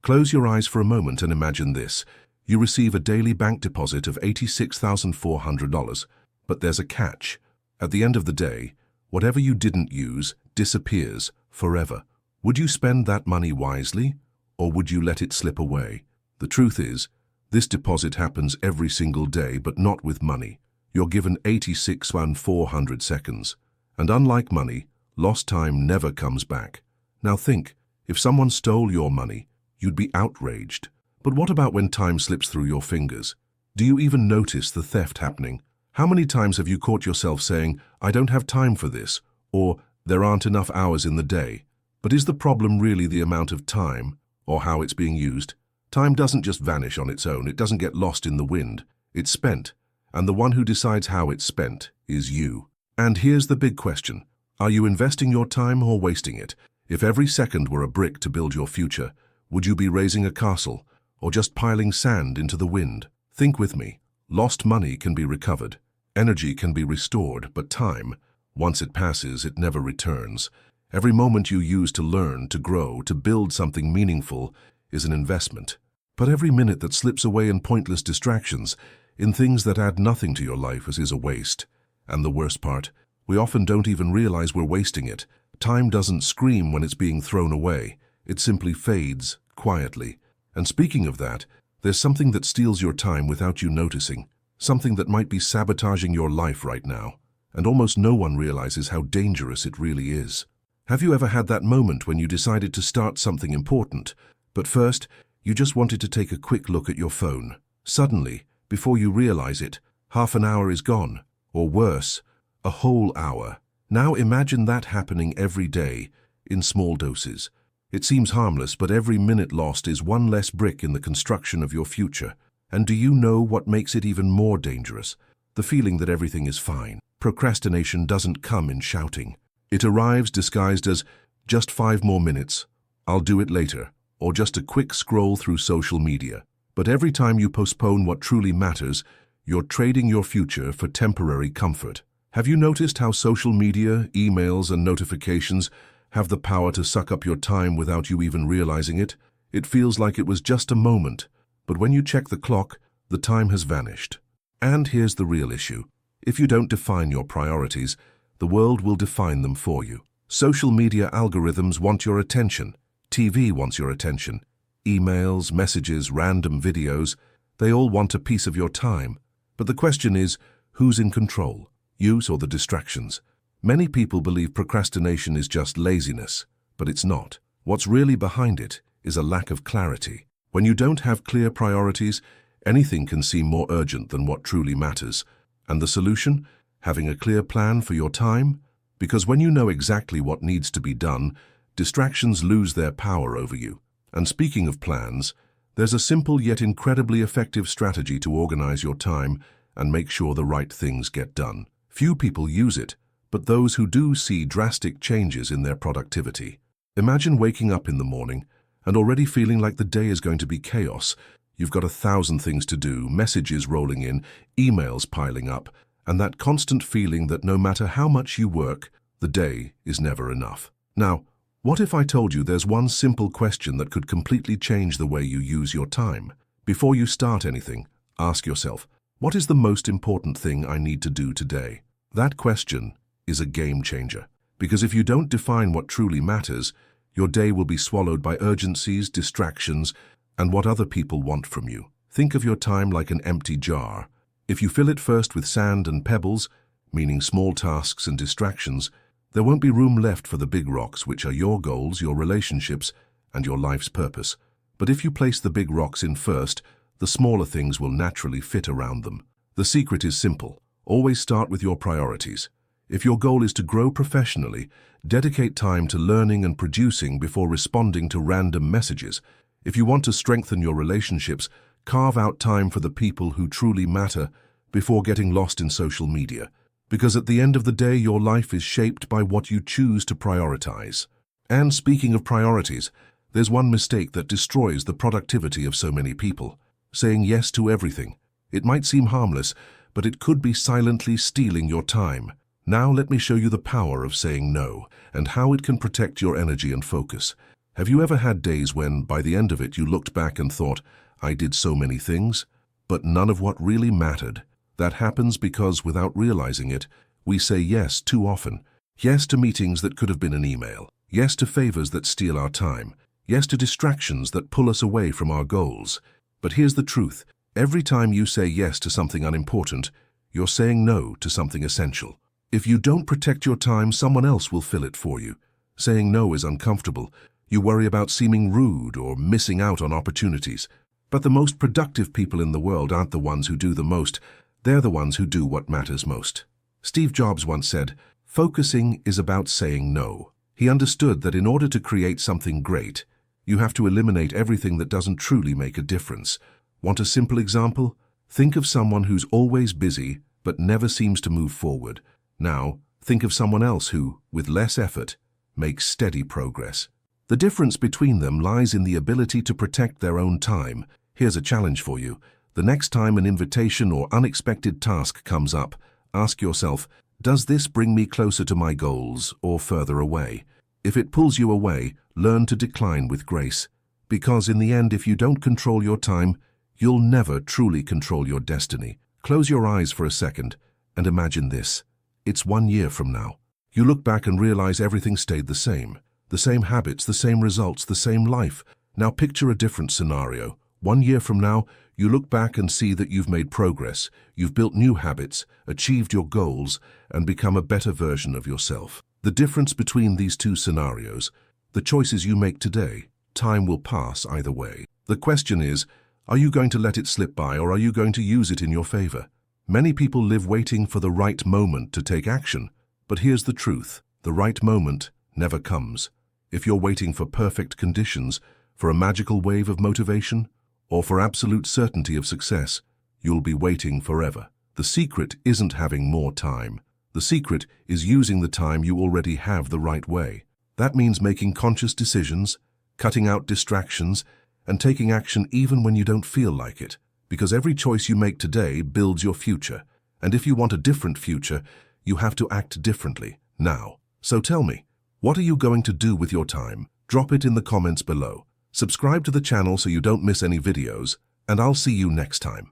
Close your eyes for a moment and imagine this. You receive a daily bank deposit of $86,400, but there's a catch. At the end of the day, whatever you didn't use disappears forever. Would you spend that money wisely, or would you let it slip away? The truth is, this deposit happens every single day, but not with money. You're given 86,400 seconds. And unlike money, lost time never comes back. Now think, if someone stole your money, you'd be outraged. But what about when time slips through your fingers? Do you even notice the theft happening? How many times have you caught yourself saying, "I don't have time for this," or "there aren't enough hours in the day"? But is the problem really the amount of time, or how it's being used? Time doesn't just vanish on its own. It doesn't get lost in the wind. It's spent, and the one who decides how it's spent is you. And here's the big question. Are you investing your time or wasting it? If every second were a brick to build your future, would you be raising a castle, or just piling sand into the wind? Think with me. Lost money can be recovered. Energy can be restored, but time, once it passes, it never returns. Every moment you use to learn, to grow, to build something meaningful is an investment. But every minute that slips away in pointless distractions, in things that add nothing to your life, is a waste. And the worst part, we often don't even realize we're wasting it. Time doesn't scream when it's being thrown away. It simply fades quietly. And speaking of that, there's something that steals your time without you noticing. Something that might be sabotaging your life right now. And almost no one realizes how dangerous it really is. Have you ever had that moment when you decided to start something important, but first, you just wanted to take a quick look at your phone? Suddenly, before you realize it, half an hour is gone, or worse, a whole hour. Now imagine that happening every day, in small doses. It seems harmless, but every minute lost is one less brick in the construction of your future. And do you know what makes it even more dangerous? The feeling that everything is fine. Procrastination doesn't come in shouting. It arrives disguised as, "just 5 more minutes, I'll do it later," or just a quick scroll through social media. But every time you postpone what truly matters, you're trading your future for temporary comfort. Have you noticed how social media, emails, and notifications have the power to suck up your time without you even realizing it? It feels like it was just a moment, but when you check the clock, the time has vanished. And here's the real issue. If you don't define your priorities, the world will define them for you. Social media algorithms want your attention. TV wants your attention. Emails, messages, random videos, they all want a piece of your time. But the question is, who's in control? You or the distractions? Many people believe procrastination is just laziness, but it's not. What's really behind it is a lack of clarity. When you don't have clear priorities, anything can seem more urgent than what truly matters. And the solution? Having a clear plan for your time? Because when you know exactly what needs to be done, distractions lose their power over you. And speaking of plans, there's a simple yet incredibly effective strategy to organize your time and make sure the right things get done. Few people use it, but those who do see drastic changes in their productivity. Imagine waking up in the morning and already feeling like the day is going to be chaos. You've got 1,000 things to do, messages rolling in, emails piling up, and that constant feeling that no matter how much you work, the day is never enough. Now, what if I told you there's one simple question that could completely change the way you use your time? Before you start anything, ask yourself, what is the most important thing I need to do today? That question is a game changer. Because if you don't define what truly matters, your day will be swallowed by urgencies, distractions, and what other people want from you. Think of your time like an empty jar. If you fill it first with sand and pebbles, meaning small tasks and distractions, there won't be room left for the big rocks, which are your goals, your relationships, and your life's purpose. But if you place the big rocks in first, the smaller things will naturally fit around them. The secret is simple. Always start with your priorities. If your goal is to grow professionally, dedicate time to learning and producing before responding to random messages. If you want to strengthen your relationships, carve out time for the people who truly matter before getting lost in social media. Because at the end of the day, your life is shaped by what you choose to prioritize. And speaking of priorities, there's one mistake that destroys the productivity of so many people: saying yes to everything. It might seem harmless, but it could be silently stealing your time. Now let me show you the power of saying no and how it can protect your energy and focus. Have you ever had days when, by the end of it, you looked back and thought, I did so many things, but none of what really mattered? That happens because, without realizing it, we say yes too often. Yes to meetings that could have been an email. Yes to favors that steal our time. Yes to distractions that pull us away from our goals. But here's the truth. Every time you say yes to something unimportant, you're saying no to something essential. If you don't protect your time, someone else will fill it for you. Saying no is uncomfortable. You worry about seeming rude or missing out on opportunities. But the most productive people in the world aren't the ones who do the most. They're the ones who do what matters most. Steve Jobs once said, "Focusing is about saying no." He understood that in order to create something great, you have to eliminate everything that doesn't truly make a difference. Want a simple example? Think of someone who's always busy but never seems to move forward. Now, think of someone else who, with less effort, makes steady progress. The difference between them lies in the ability to protect their own time. Here's a challenge for you. The next time an invitation or unexpected task comes up, ask yourself, does this bring me closer to my goals or further away? If it pulls you away, learn to decline with grace. Because in the end, if you don't control your time, you'll never truly control your destiny. Close your eyes for a second and imagine this. It's 1 year from now. You look back and realize everything stayed the same. The same habits, the same results, the same life. Now picture a different scenario. 1 year from now, you look back and see that you've made progress, you've built new habits, achieved your goals, and become a better version of yourself. The difference between these two scenarios, the choices you make today, time will pass either way. The question is, are you going to let it slip by or are you going to use it in your favor? Many people live waiting for the right moment to take action, but here's the truth, the right moment never comes. If you're waiting for perfect conditions, for a magical wave of motivation, or for absolute certainty of success, you'll be waiting forever. The secret isn't having more time. The secret is using the time you already have the right way. That means making conscious decisions, cutting out distractions, and taking action even when you don't feel like it. Because every choice you make today builds your future. And if you want a different future, you have to act differently, now. So tell me, what are you going to do with your time? Drop it in the comments below. Subscribe to the channel so you don't miss any videos, and I'll see you next time.